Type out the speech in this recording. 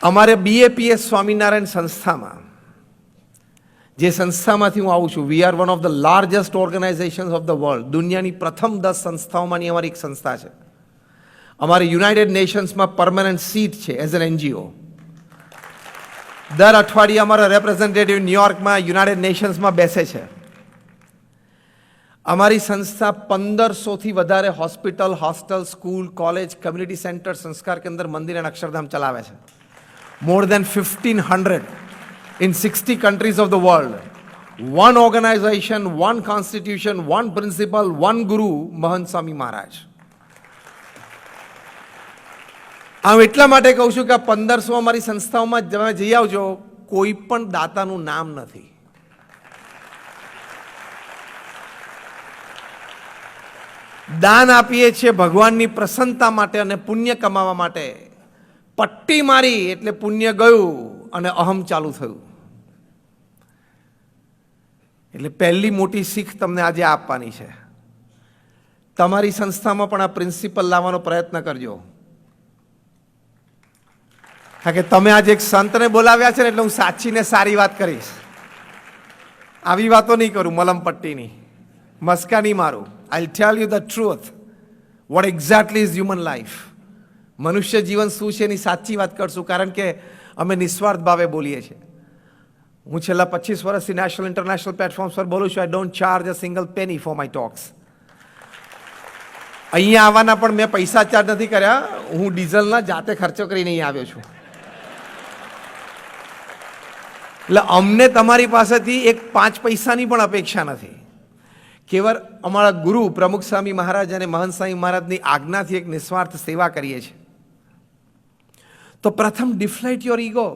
અમારે BAPS સ્વામિનારાયણ સંસ્થામાં, જે સંસ્થામાંથી હું આવું છું, we are one of the largest organisations of the world, દુનિયાની પ્રથમ 10 સંસ્થાઓમાંની અમારી એક સંસ્થા છે. અમારી યુનાઇટેડ નેશન્સમાં પરમેનન્ટ સીટ છે એઝ એન NGO. દર અઠવાડિયે અમારા રેપ્રેઝેન્ટેટિવ ન્યુયોર્કમાં યુનાઇટેડ નેશન્સમાં બેસે છે. અમારી સંસ્થા 1500થી વધારે hospital, hostel, school, college, community centre, સંસ્કાર કેન્દ્ર, મંદિર અને અક્ષરધામ ચલાવે છે. મોર દેન 1500 in 60 countries of the world. One organization, one constitution, one principle, one guru, મહંત સ્વામી મહારાજ. હું એટલા માટે કહું છું કે 1500 અમારી સંસ્થાઓમાં તમે જઈ આવજો, કોઈ પણ દાતાનું નામ નથી. દાન આપીએ છીએ ભગવાનની પ્રસન્નતા માટે અને પુણ્ય કમાવા માટે. પટ્ટી મારી એટલે પુણ્ય ગયું અને અહમ ચાલુ થયું. એટલે પહેલી મોટી શીખ તમને આજે આપવાની છે. તમારી સંસ્થામાં પણ આ પ્રિન્સિપલ લાવવાનો પ્રયત્ન કરજો. કારણ કે તમે આજે એક સંતને બોલાવ્યા છે ને, એટલે હું સાચીને સારી વાત કરીશ. આવી વાતો નહીં કરું, મલમ પટ્ટીની મસ્કા નહીં મારું. I tell you the truth, what exactly is human life. મનુષ્ય જીવન શું છે એની સાચી વાત કરશું, કારણ કે અમે નિસ્વાર્થ ભાવે બોલીએ છીએ. હું છેલ્લા 25 વર્ષથી નેશનલ ઇન્ટરનેશનલ પ્લેટફોર્મ્સ પર બોલું છું. I don't charge a single penny for my talks. અહીંયા આવવાના પણ મેં પૈસા ચાર્જ નથી કર્યા. હું ડીઝલના જાતે ખર્ચો કરીને અહીં આવ્યો છું. એટલે અમને તમારી પાસેથી એક 5 પૈસાની પણ અપેક્ષા નથી. કેવળ અમારા ગુરુ પ્રમુખ સ્વામી મહારાજ અને મહંત સ્વામી મહારાજની આજ્ઞાથી એક નિસ્વાર્થ સેવા કરીએ છીએ. તો પ્રથમ ડિફ્લાઇટ યોર ઈગો.